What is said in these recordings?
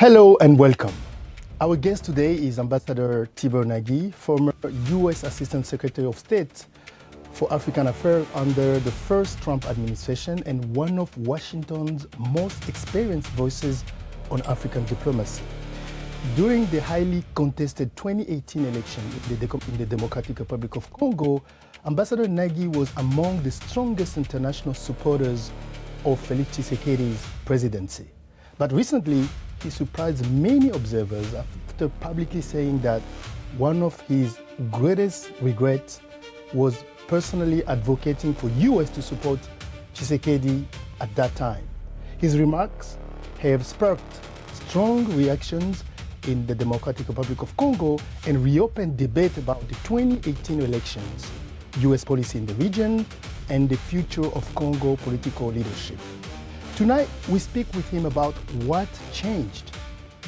Hello and welcome. Our guest today is Ambassador Tibor Nagy, former U.S. Assistant Secretary of State for African Affairs under the first Trump administration and one of Washington's most experienced voices on African diplomacy. During the highly contested 2018 election in the Democratic Republic of Congo, Ambassador Nagy was among the strongest international supporters of Félix Tshisekedi's presidency. But recently, he surprised many observers after publicly saying that one of his greatest regrets was personally advocating for US to support Tshisekedi at that time. His remarks have sparked strong reactions in the Democratic Republic of Congo and reopened debate about the 2018 elections, US policy in the region, and the future of Congo political leadership. Tonight, we speak with him about what changed,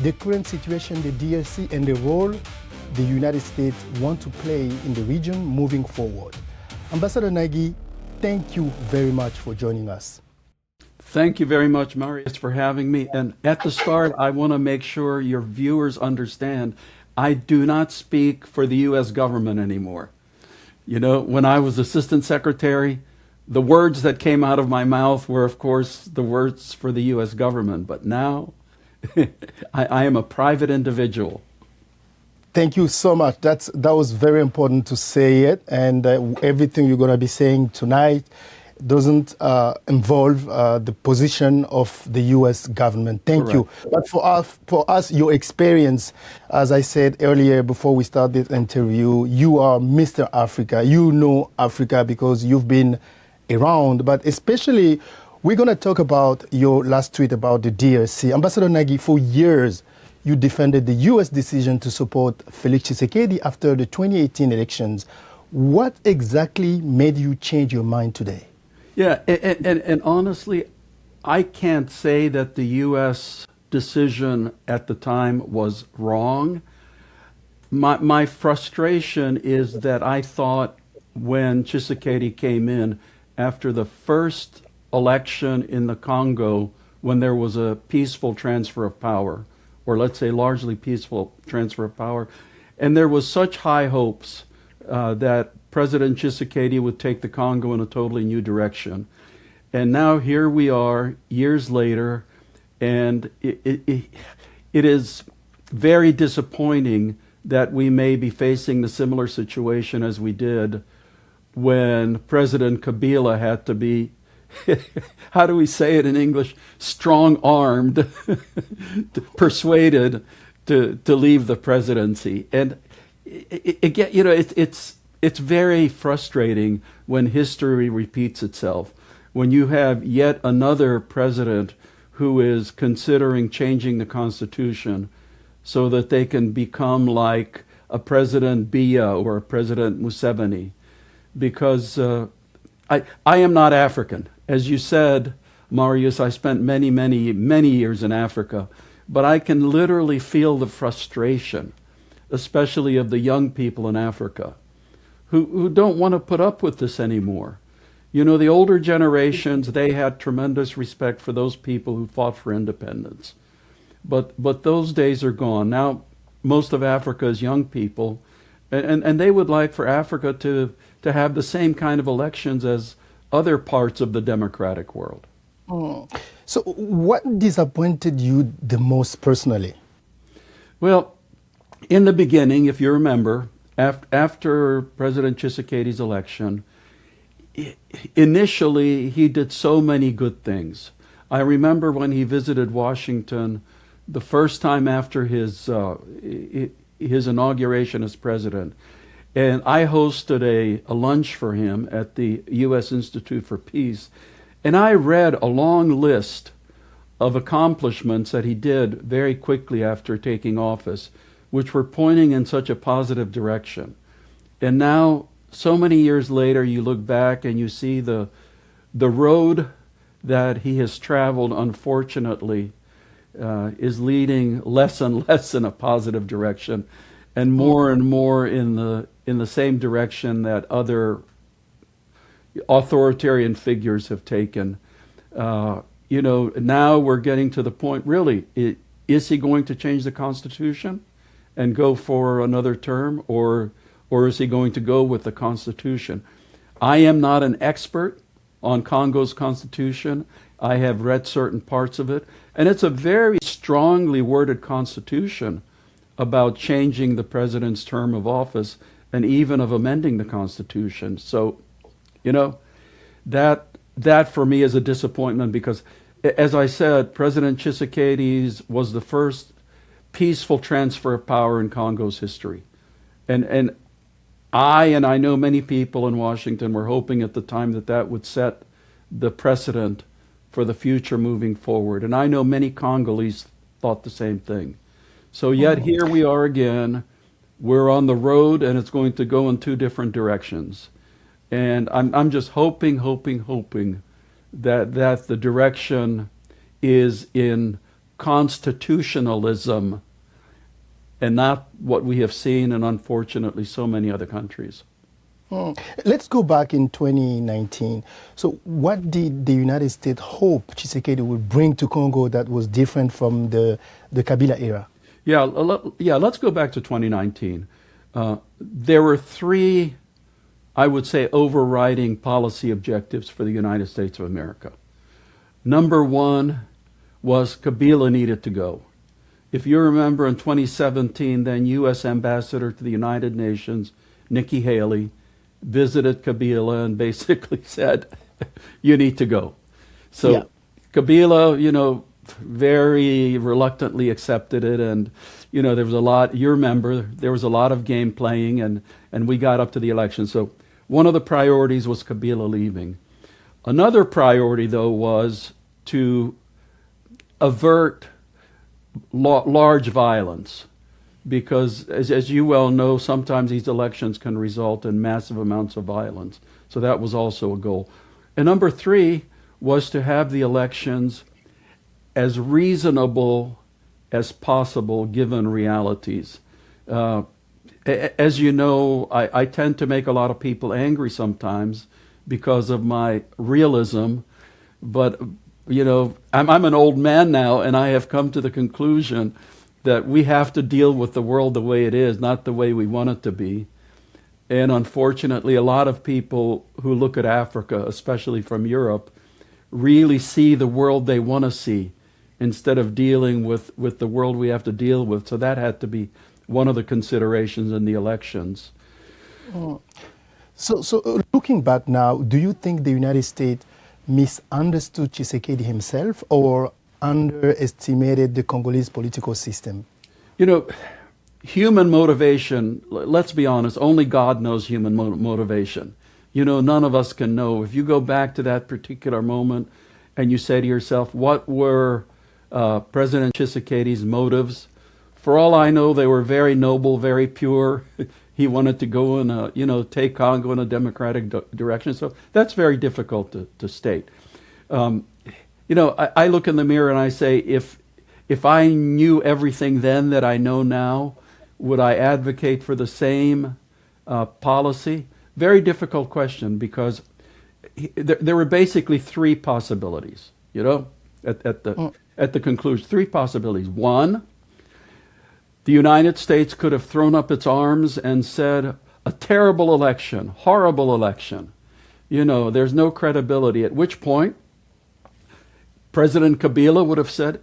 the current situation in the DRC, and the role the United States want to play in the region moving forward. Ambassador Nagy, thank you very much for joining us. Thank you very much, Marius, for having me. And at the start, I want to make sure your viewers understand I do not speak for the U.S. government anymore. You know, when I was Assistant Secretary, the words that came out of my mouth were, of course, the words for the U.S. government. But now, I am a private individual. Thank you so much. That was very important to say it. And everything you're going to be saying tonight doesn't involve the position of the U.S. government. Thank you. But for us, your experience, as I said earlier before we start this interview, you are Mr. Africa. You know Africa because you've been around, but especially we're going to talk about your last tweet about the DRC. Ambassador Nagy, for years, you defended the U.S. decision to support Félix Tshisekedi after the 2018 elections. What exactly made you change your mind today? Yeah, and honestly, I can't say that the U.S. decision at the time was wrong. My frustration is that I thought when Tshisekedi came in after the first election in the Congo, when there was a peaceful transfer of power, or let's say largely peaceful transfer of power, and there was such high hopes that President Tshisekedi would take the Congo in a totally new direction. And now here we are, years later, and it is very disappointing that we may be facing the similar situation as we did when President Kabila had to be, how do we say it in English, strong-armed, persuaded to leave the presidency. And again, you know, it's very frustrating when history repeats itself. When you have yet another president who is considering changing the Constitution so that they can become like a President Biya or a President Museveni. Because I am not African. As you said, Marius, I spent many years in Africa, but I can literally feel the frustration, especially of the young people in Africa, who don't want to put up with this anymore. You know, the older generations, they had tremendous respect for those people who fought for independence. But those days are gone. Now, most of Africa is young people, and they would like for Africa to have the same kind of elections as other parts of the democratic world. So what disappointed you the most personally? Well, in the beginning, if you remember, after President Tshisekedi's election, initially he did so many good things. I remember when he visited Washington the first time after his inauguration as president, and I hosted a lunch for him at the U.S. Institute for Peace, and I read a long list of accomplishments that he did very quickly after taking office, which were pointing in such a positive direction. And now, so many years later, you look back and you see the road that he has traveled, unfortunately, is leading less and less in a positive direction, and more in the same direction that other authoritarian figures have taken. You know, now we're getting to the point, really, is he going to change the Constitution and go for another term, or is he going to go with the Constitution? I am not an expert on Congo's Constitution. I have read certain parts of it, and it's a very strongly worded Constitution about changing the president's term of office and even of amending the Constitution. So, you know, that for me is a disappointment because, as I said, President Tshisekedi's was the first peaceful transfer of power in Congo's history. And I know many people in Washington were hoping at the time that that would set the precedent for the future moving forward. And I know many Congolese thought the same thing. So yet here we are again. We're on the road and it's going to go in two different directions. And I'm just hoping that the direction is in constitutionalism and not what we have seen in, unfortunately, so many other countries. Let's go back in 2019. So what did the United States hope Tshisekedi would bring to Congo that was different from the Kabila era? Yeah, let's go back to 2019. There were three, I would say, overriding policy objectives for the United States of America. Number one was Kabila needed to go. If you remember in 2017, then U.S. Ambassador to the United Nations, Nikki Haley, visited Kabila and basically said, you need to go. So yeah. Kabila, very reluctantly accepted it. And, there was a lot, you remember, there was a lot of game playing and we got up to the election. So one of the priorities was Kabila leaving. Another priority, though, was to avert large violence. Because, as you well know, sometimes these elections can result in massive amounts of violence. So that was also a goal. And number three was to have the elections as reasonable as possible given realities. As you know, I tend to make a lot of people angry sometimes because of my realism. But, I'm an old man now, and I have come to the conclusion that we have to deal with the world the way it is, not the way we want it to be. And unfortunately, a lot of people who look at Africa, especially from Europe, really see the world they want to see instead of dealing with the world we have to deal with. So that had to be one of the considerations in the elections. So looking back now, do you think the United States misunderstood Tshisekedi himself or underestimated the Congolese political system? Human motivation, let's be honest, only God knows human motivation. None of us can know. If you go back to that particular moment and you say to yourself, what were President Tshisekedi's motives? For all I know, they were very noble, very pure. He wanted to go and, take Congo in a democratic direction. So that's very difficult to state. I look in the mirror and I say, if I knew everything then that I know now, would I advocate for the same policy? Very difficult question because there were basically three possibilities, at the conclusion. Three possibilities. One, the United States could have thrown up its arms and said, a terrible election, horrible election. There's no credibility, at which point President Kabila would have said,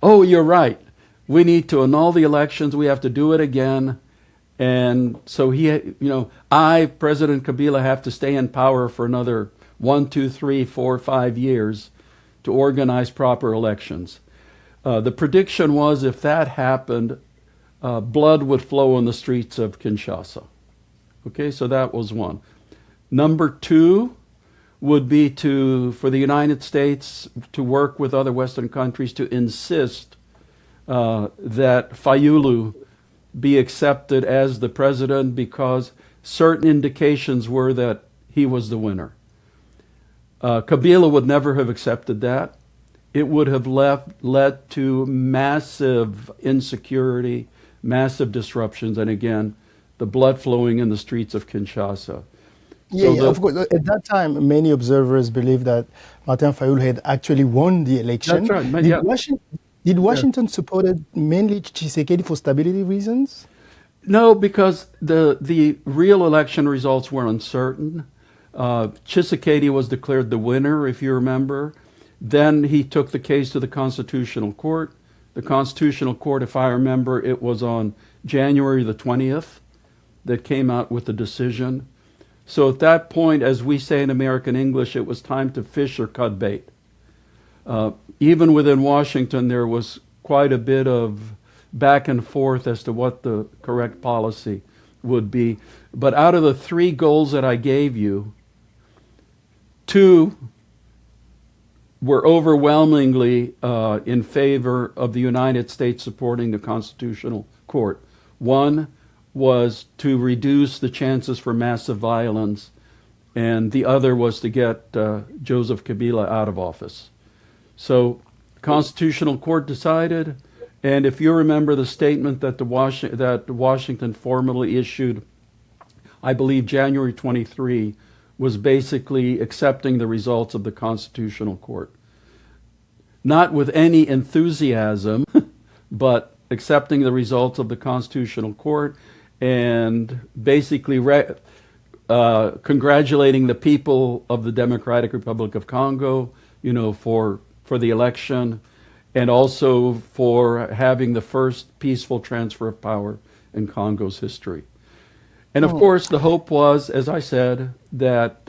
oh, you're right. We need to annul the elections. We have to do it again. And so President Kabila, have to stay in power for another 1, 2, 3, 4, 5 years to organize proper elections. The prediction was if that happened, blood would flow in the streets of Kinshasa. Okay, so that was one. Number two would be for the United States to work with other Western countries to insist that Fayulu be accepted as the president because certain indications were that he was the winner. Kabila would never have accepted that. It would have led to massive insecurity, massive disruptions, and again, the blood flowing in the streets of Kinshasa. Of course. At that time, many observers believed that Martin Fayulu had actually won the election. That's right. Did Washington support mainly Tshisekedi for stability reasons? No, because the real election results were uncertain. Tshisekedi was declared the winner, if you remember. Then he took the case to the Constitutional Court. The Constitutional Court, if I remember, it was on January the 20th that came out with the decision. So at that point, as we say in American English, it was time to fish or cut bait. Even within Washington, there was quite a bit of back and forth as to what the correct policy would be. But out of the three goals that I gave you, two were overwhelmingly in favor of the United States supporting the Constitutional Court. One was to reduce the chances for massive violence, and the other was to get Joseph Kabila out of office. So Constitutional Court decided, and if you remember the statement that Washington formally issued, I believe January 23, was basically accepting the results of the Constitutional Court. Not with any enthusiasm, but accepting the results of the Constitutional Court and basically congratulating the people of the Democratic Republic of Congo, for the election, and also for having the first peaceful transfer of power in Congo's history. And of course, the hope was, as I said, that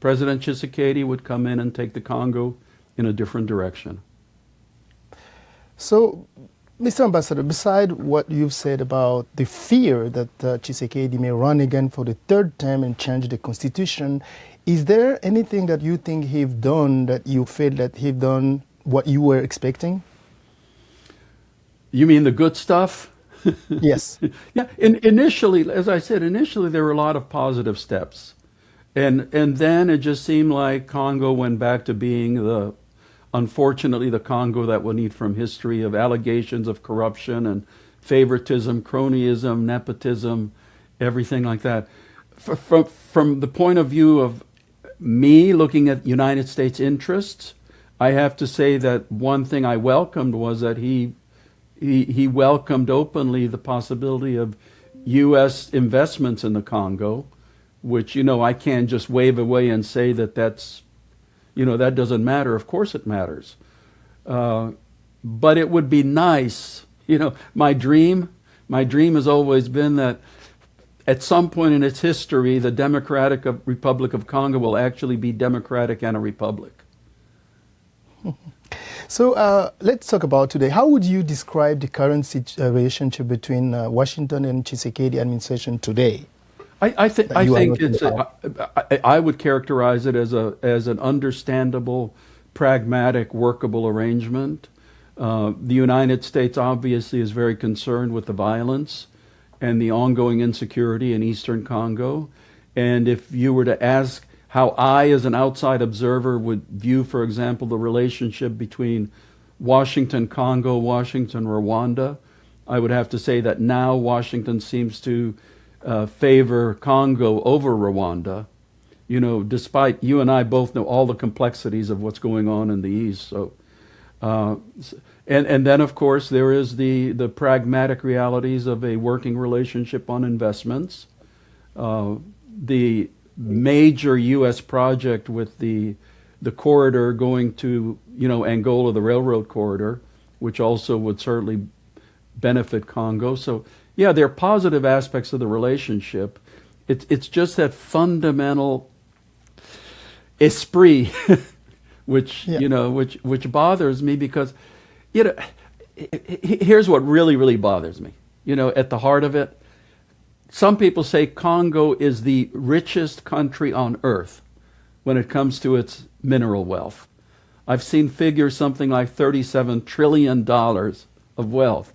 President Tshisekedi would come in and take the Congo in a different direction. So, Mr. Ambassador, beside what you've said about the fear that Tshisekedi may run again for the third term and change the constitution, is there anything that you think he's done that you feel that he's done what you were expecting? You mean the good stuff? Yes. Yeah. Initially, as I said, there were a lot of positive steps. And then it just seemed like Congo went back to being unfortunately, the Congo that we'll need from history of allegations of corruption and favoritism, cronyism, nepotism, everything like that. From the point of view of me looking at United States interests, I have to say that one thing I welcomed was that he welcomed openly the possibility of U.S. investments in the Congo, which, I can't just wave away and say that that doesn't matter. Of course it matters. But it would be nice, my dream has always been that at some point in its history, the Democratic Republic of Congo will actually be democratic and a republic. So let's talk about today. How would you describe the current relationship between Washington and Tshisekedi administration today? I think I would characterize it as an understandable, pragmatic, workable arrangement. The United States obviously is very concerned with the violence and the ongoing insecurity in eastern Congo. And if you were to ask how I, as an outside observer, would view, for example, the relationship between Washington, Congo, Washington, Rwanda, I would have to say that now Washington seems to favor Congo over Rwanda, despite you and I both know all the complexities of what's going on in the East. So, and then, of course, there is the pragmatic realities of a working relationship on investments. The major U.S. project with the corridor going to, Angola, the railroad corridor, which also would certainly benefit Congo. So, yeah, there are positive aspects of the relationship. It's just that fundamental esprit, which bothers me because, here's what really bothers me. At the heart of it, some people say Congo is the richest country on earth when it comes to its mineral wealth. I've seen figures something like $37 trillion of wealth.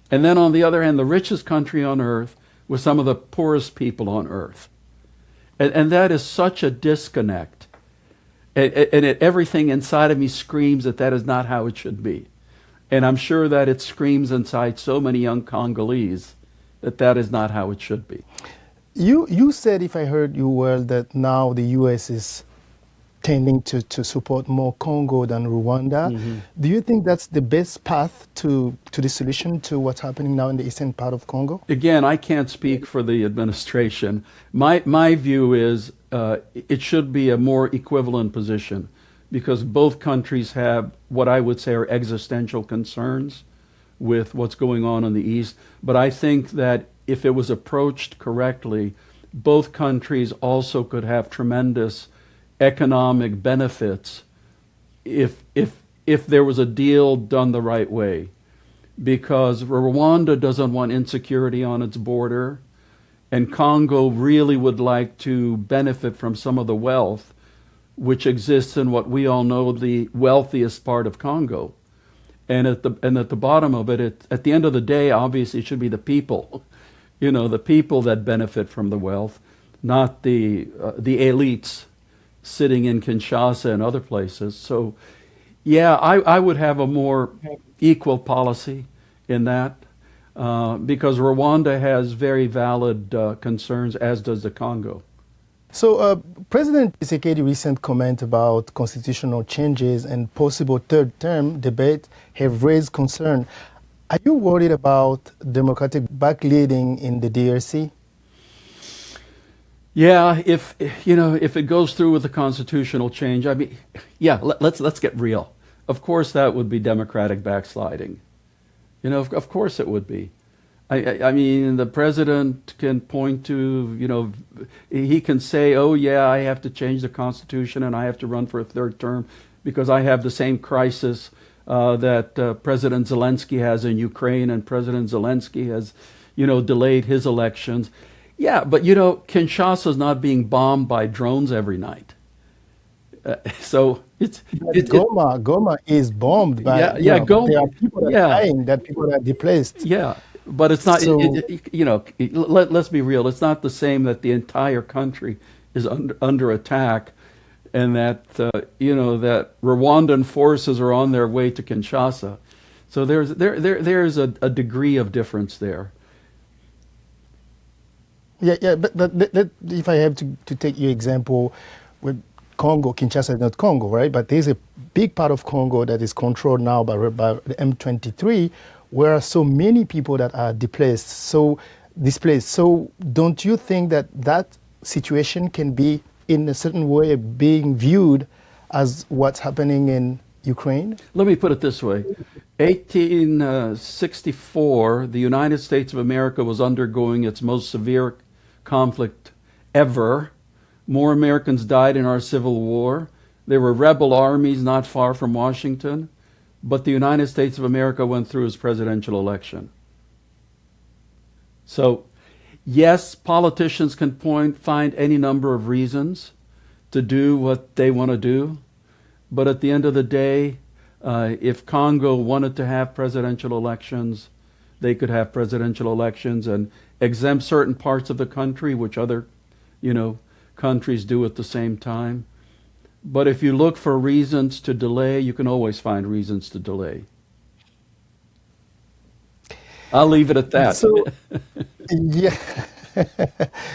And then on the other hand, the richest country on earth with some of the poorest people on earth. And that is such a disconnect. And everything inside of me screams that is not how it should be. And I'm sure that it screams inside so many young Congolese that is not how it should be. You said, if I heard you well, that now the U.S. is tending to support more Congo than Rwanda. Do you think that's the best path to the solution to what's happening now in the eastern part of Congo? Again, I can't speak for the administration. My view is it should be a more equivalent position, because both countries have what I would say are existential concerns with what's going on in the East. But I think that if it was approached correctly, both countries also could have tremendous economic benefits if there was a deal done the right way. Because Rwanda doesn't want insecurity on its border, and Congo really would like to benefit from some of the wealth which exists in what we all know the wealthiest part of Congo. And at the bottom of it, at the end of the day, obviously it should be the people, the people that benefit from the wealth, not the elites sitting in Kinshasa and other places. So, yeah, I would have a more equal policy in that, because Rwanda has very valid concerns, as does the Congo. So President Tshisekedi's recent comment about constitutional changes and possible third term debate have raised concern. Are you worried about democratic backsliding in the DRC? Yeah, if it goes through with the constitutional change, I mean, yeah, let's get real. Of course, that would be democratic backsliding. Of course it would be. I mean, the president can point to, he can say, oh yeah, I have to change the constitution and I have to run for a third term because I have the same crisis that President Zelensky has in Ukraine, and President Zelensky has, delayed his elections. Yeah, but Kinshasa is not being bombed by drones every night. So Goma is bombed by Goma. There are people that are dying, that people are displaced. Yeah, but it's not. So, let's be real. It's not the same that the entire country is under attack, and that that Rwandan forces are on their way to Kinshasa. So there's a degree of difference there. Yeah, but if I have to take your example with Congo, Kinshasa is not Congo, right? But there's a big part of Congo that is controlled now by the M23, where so many people that are displaced. So don't you think that situation can be, in a certain way, being viewed as what's happening in Ukraine? Let me put it this way. 1864, the United States of America was undergoing its most severe conflict ever. More Americans died in our Civil War. There were rebel armies not far from Washington, but the United States of America went through its presidential election. So, yes, politicians can find any number of reasons to do what they want to do, but at the end of the day, if Congo wanted to have presidential elections, they could have presidential elections and exempt certain parts of the country, which other, countries do at the same time. But if you look for reasons to delay, you can always find reasons to delay. I'll leave it at that. So, yeah.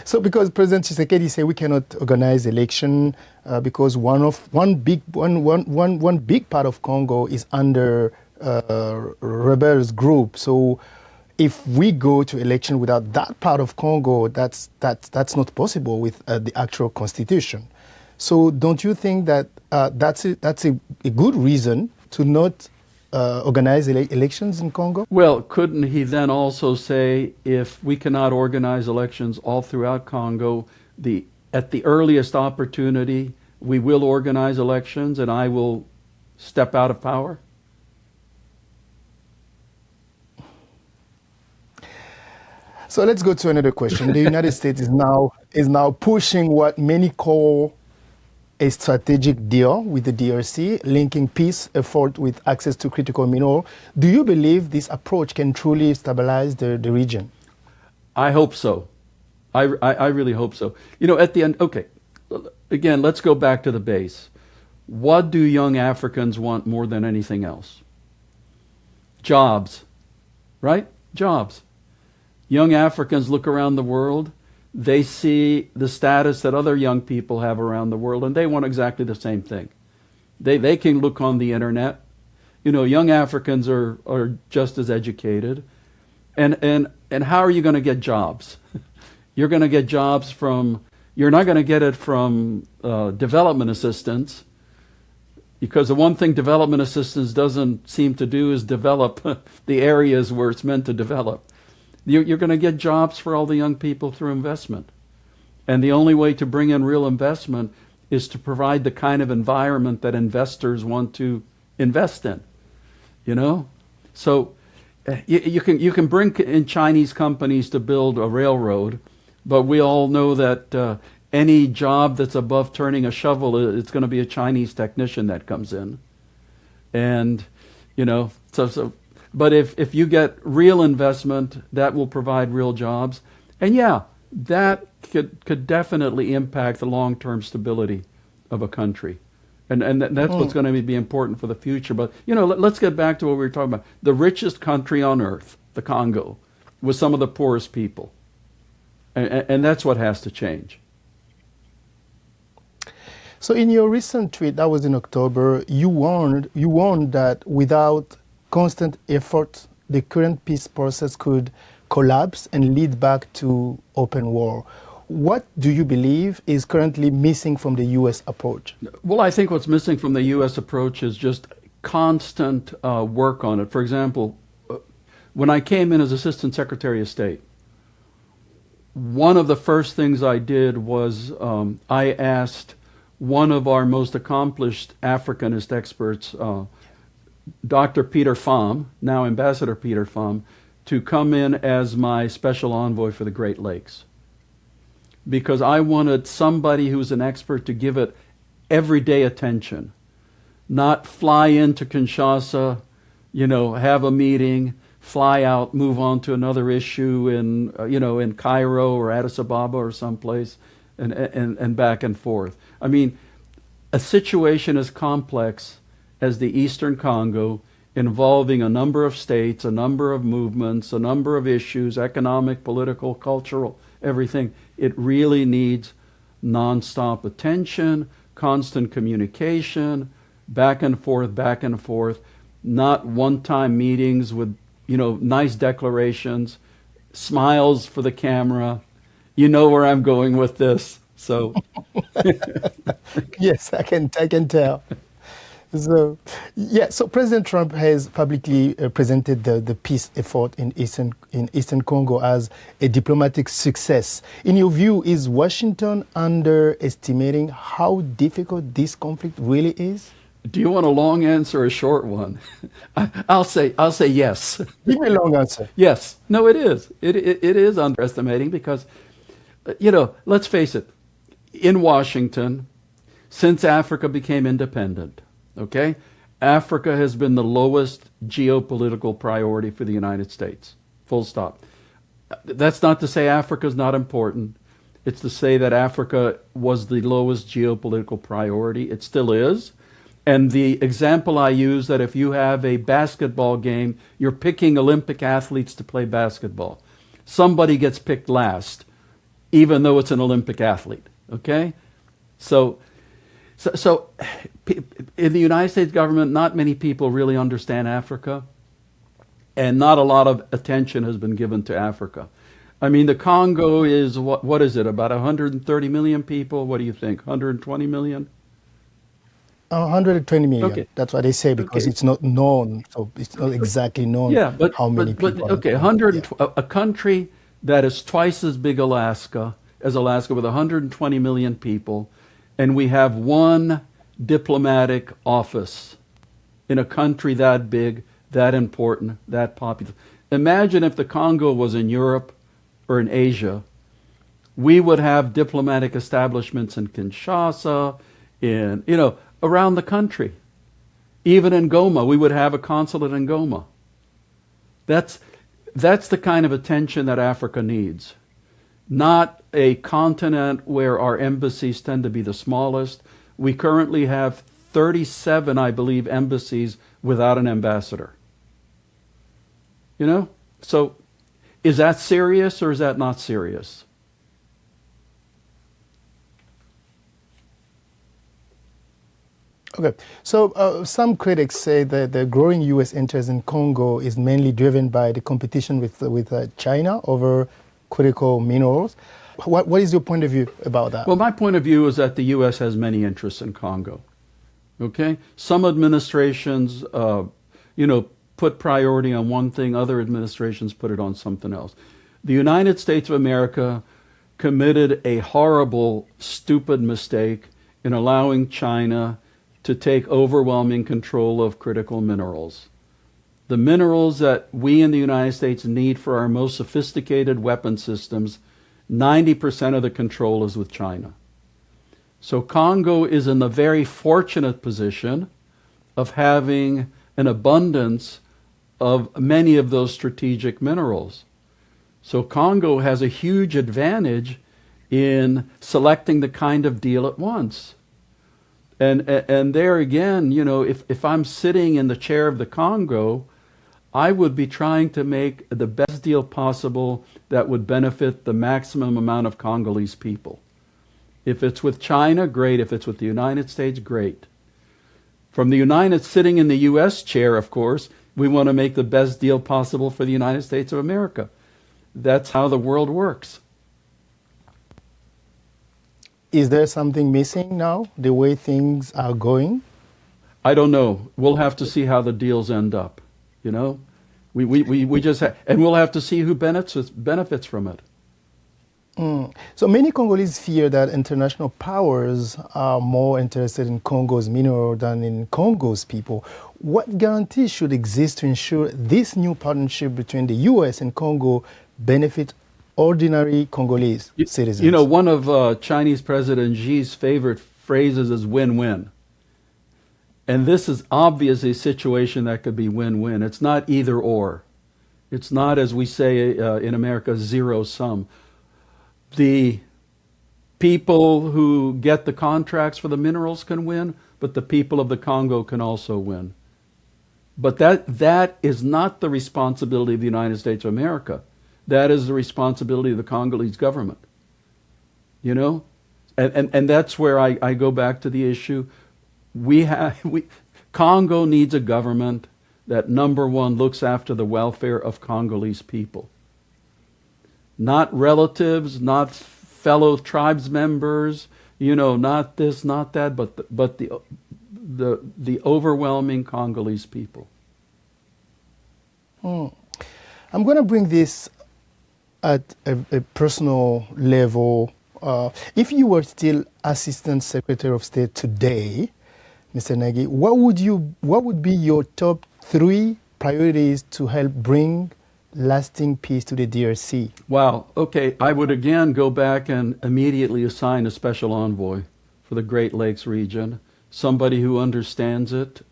So because President Tshisekedi said we cannot organize election because one big part of Congo is under rebels group. So if we go to election without that part of Congo, that's not possible with the actual constitution. So don't you think that that's a good reason to not organize elections in Congo? Well, couldn't he then also say, if we cannot organize elections all throughout Congo, at the earliest opportunity, we will organize elections and I will step out of power? So let's go to another question. The United States is now pushing what many call a strategic deal with the DRC, linking peace effort with access to critical mineral. Do you believe this approach can truly stabilize the region? I hope so. I really hope so. At the end, okay, again, let's go back to the base. What do young Africans want more than anything else? Jobs, right? Jobs. Young Africans look around the world. they see the status that other young people have around the world, and they want exactly the same thing. They can look on the internet. You know, young Africans are just as educated. And how are you going to get jobs? You're going to get jobs from, you're not going to get it from development assistance, because the one thing development assistance doesn't seem to do is develop the areas where it's meant to develop. You're going to get jobs for all the young people through investment. And the only way to bring in real investment is to provide the kind of environment that investors want to invest in. You know? So you can bring in Chinese companies to build a railroad, but we all know that any job that's above turning a shovel, it's going to be a Chinese technician that comes in. And, you know, but if you get real investment, that will provide real jobs. And yeah, that could definitely impact the long-term stability of a country. And that's what's going to be important for the future. But, you know, let's get back to what we were talking about. The richest country on earth, the Congo, with some of the poorest people. And that's what has to change. So in your recent tweet, that was in October, you warned that without constant effort, the current peace process could collapse and lead back to open war. What do you believe is currently missing from the U.S. approach? Well, I think what's missing from the U.S. approach is just constant work on it. For example, when I came in as Assistant Secretary of State, one of the first things I did was I asked one of our most accomplished Africanist experts, Dr. Peter Pham, now Ambassador Peter Pham, to come in as my special envoy for the Great Lakes. Because I wanted somebody who's an expert to give it everyday attention, not fly into Kinshasa, you know, have a meeting, fly out, move on to another issue in, you know, in Cairo or Addis Ababa or someplace, and back and forth. I mean, a situation as complex as the Eastern Congo, involving a number of states, a number of movements, a number of issues, economic, political, cultural, everything, it really needs nonstop attention, constant communication, back and forth, not one-time meetings with, you know, nice declarations, smiles for the camera. You know where I'm going with this. So yes, I can tell. So, yeah. So President Trump has publicly presented the peace effort in Eastern Congo as a diplomatic success. In your view, is Washington underestimating how difficult this conflict really is? Do you want a long answer or a short one? I'll say yes. Give me a long answer. Yes. No, it is. It is underestimating because, you know, let's face it. In Washington, since Africa became independent, okay, Africa has been the lowest geopolitical priority for the United States. Full stop. That's not to say Africa is not important. It's to say that Africa was the lowest geopolitical priority. It still is. And the example I use, that if you have a basketball game, you're picking Olympic athletes to play basketball. Somebody gets picked last, even though it's an Olympic athlete. Okay? So in the United States government, not many people really understand Africa, and not a lot of attention has been given to Africa. I mean, the Congo is, what is it, about 130 million people? What do you think, 120 million? 120 million. Okay. That's what they say, because it's not known, so it's not exactly known how many people. Okay, a country that is twice as big as Alaska with 120 million people, and we have one diplomatic office in a country that big, that important, that popular. Imagine if the Congo was in Europe or in Asia. We would have diplomatic establishments in Kinshasa, in, you know, around the country. Even in Goma, we would have a consulate in Goma. That's the kind of attention that Africa needs. Not a continent where our embassies tend to be the smallest. We currently have 37, I believe, embassies without an ambassador. You know? So is that serious or is that not serious? Okay, so some critics say that the growing U.S. interest in Congo is mainly driven by the competition with China over critical minerals. What is your point of view about that? Well, my point of view is that the U.S. has many interests in Congo. Okay, some administrations, put priority on one thing. Other administrations put it on something else. The United States of America committed a horrible, stupid mistake in allowing China to take overwhelming control of critical minerals. The minerals that we in the United States need for our most sophisticated weapon systems, 90% of the control is with China. So Congo is in the very fortunate position of having an abundance of many of those strategic minerals. So Congo has a huge advantage in selecting the kind of deal it wants. And there again, if I'm sitting in the chair of the Congo, I would be trying to make the best deal possible that would benefit the maximum amount of Congolese people. If it's with China, great. If it's with the United States, great. From the sitting in the U.S. chair, of course, we want to make the best deal possible for the United States of America. That's how the world works. Is there something missing now, the way things are going? I don't know. We'll have to see how the deals end up. We just and we'll have to see who benefits from it. So many Congolese fear that international powers are more interested in Congo's mineral than in Congo's people. What guarantees should exist to ensure this new partnership between the U.S. and Congo benefit ordinary Congolese citizens? One of Chinese President Xi's favorite phrases is win-win. And this is obviously a situation that could be win-win. It's not either or. It's not, as we say in America, zero sum. The people who get the contracts for the minerals can win, but the people of the Congo can also win. But that is not the responsibility of the United States of America. That is the responsibility of the Congolese government. And that's where I go back to the issue. Congo needs a government that, number one, looks after the welfare of Congolese people. Not relatives, not fellow tribes members, not this, not that, but the overwhelming Congolese people. I'm going to bring this at a personal level. If you were still Assistant Secretary of State today, Mr. Nagy, what would be your top 3 priorities to help bring lasting peace to the DRC? Wow. Okay. I would again go back and immediately assign a special envoy for the Great Lakes region, somebody who understands it,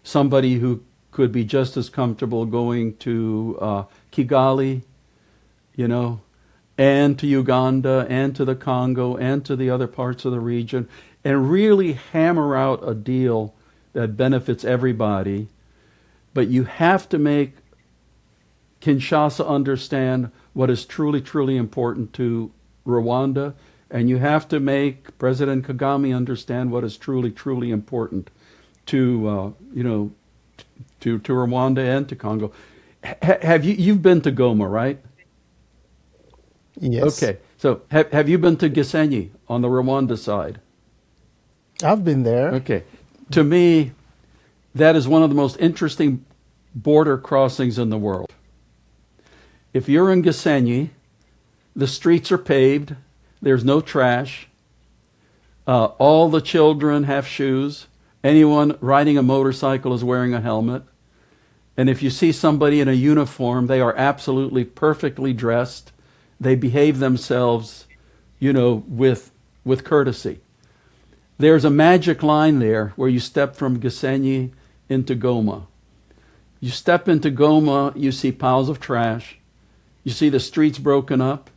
somebody who could be just as comfortable going to Kigali, and to Uganda, and to the Congo, and to the other parts of the region, and really hammer out a deal that benefits everybody. But you have to make Kinshasa understand what is truly, truly important to Rwanda, and you have to make President Kagame understand what is truly, truly important to to Rwanda and to Congo. Have you've been to Goma, right? Yes. Okay. So have you been to Gisenyi on the Rwanda side? I've been there. Okay. To me, that is one of the most interesting border crossings in the world. If you're in Gisenyi, the streets are paved, there's no trash, all the children have shoes, anyone riding a motorcycle is wearing a helmet, and if you see somebody in a uniform, they are absolutely perfectly dressed, they behave themselves, with courtesy. There's a magic line there where you step from Gisenyi into Goma. You step into Goma, you see piles of trash, you see the streets broken up,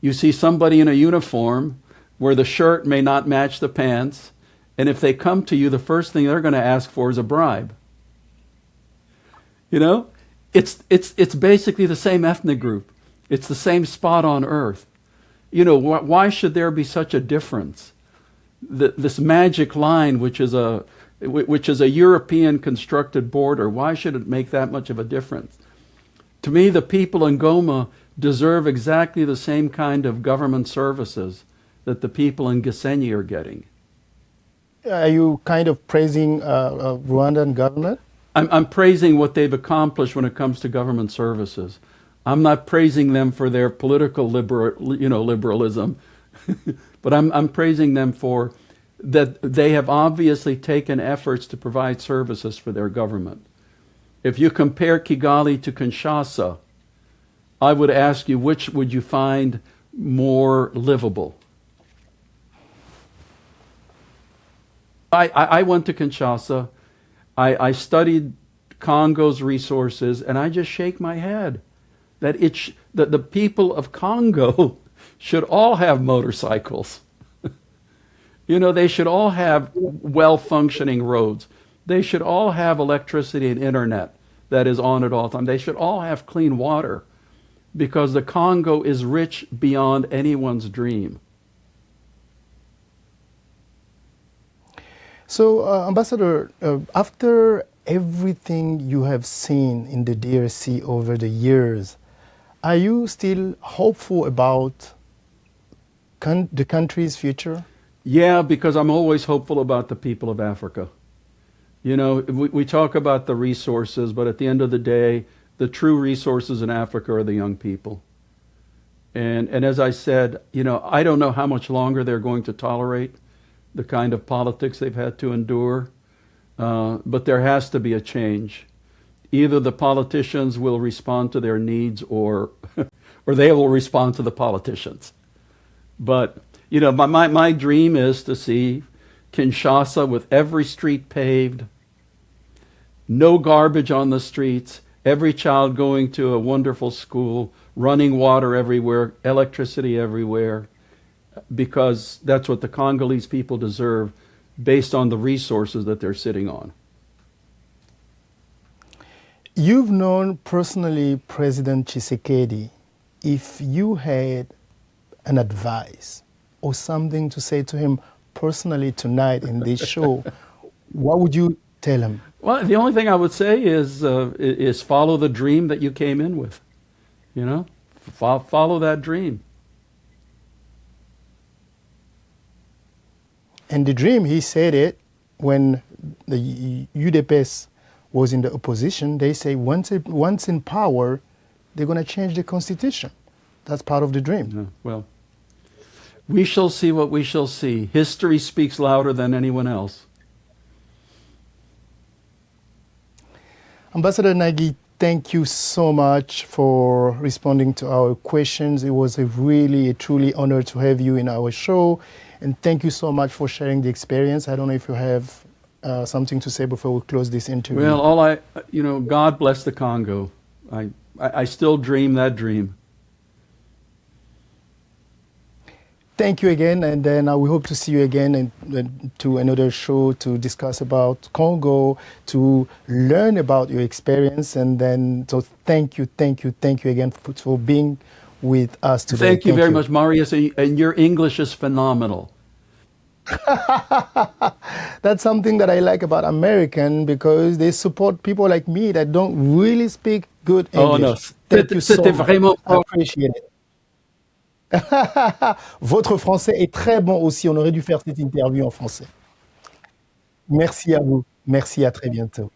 you see somebody in a uniform where the shirt may not match the pants, and if they come to you, the first thing they're going to ask for is a bribe. It's basically the same ethnic group. It's the same spot on earth. Why should there be such a difference? this magic line, which is a European constructed border. Why should it make that much of a difference? To me, the people in Goma deserve exactly the same kind of government services that the people in Gisenyi are getting. Are you kind of praising Rwandan government? I'm praising what they've accomplished when it comes to government services. I'm not praising them for their political liberalism, but I'm praising them for that they have obviously taken efforts to provide services for their government. If you compare Kigali to Kinshasa, I would ask you, which would you find more livable? I went to Kinshasa. I studied Congo's resources, and I just shake my head that that the people of Congo should all have motorcycles. They should all have well-functioning roads. They should all have electricity and internet that is on at all times. They should all have clean water, because the Congo is rich beyond anyone's dream. So, Ambassador, after everything you have seen in the DRC over the years, are you still hopeful about the country's future? Yeah, because I'm always hopeful about the people of Africa. We talk about the resources, but at the end of the day, the true resources in Africa are the young people. And as I said, I don't know how much longer they're going to tolerate the kind of politics they've had to endure, but there has to be a change. Either the politicians will respond to their needs, or they will respond to the politicians. But my dream is to see Kinshasa with every street paved, no garbage on the streets, every child going to a wonderful school, running water everywhere, electricity everywhere, because that's what the Congolese people deserve based on the resources that they're sitting on. You've known personally President Tshisekedi. If you had an advice or something to say to him personally tonight in this show, what would you tell him? Well, the only thing I would say is follow the dream that you came in with. Follow that dream. And the dream, he said it when the UDPS was in the opposition. They say once in power, they're going to change the constitution. That's part of the dream. Yeah, well, we shall see what we shall see. History speaks louder than anyone else. Ambassador Nagy, thank you so much for responding to our questions. It was a truly honor to have you in our show. And thank you so much for sharing the experience. I don't know if you have something to say before we close this interview. Well, God bless the Congo. I still dream that dream. Thank you again, and then we hope to see you again to another show to discuss about Congo, to learn about your experience, and then so thank you again for being with us today. Thank you very much, Marius, and your English is phenomenal. That's something that I like about American, because they support people like me that don't really speak good English. Oh no, thank you so much. Vraiment I appreciate it. Votre français est très bon aussi. On aurait dû faire cette interview en français. Merci à vous. Merci, à très bientôt.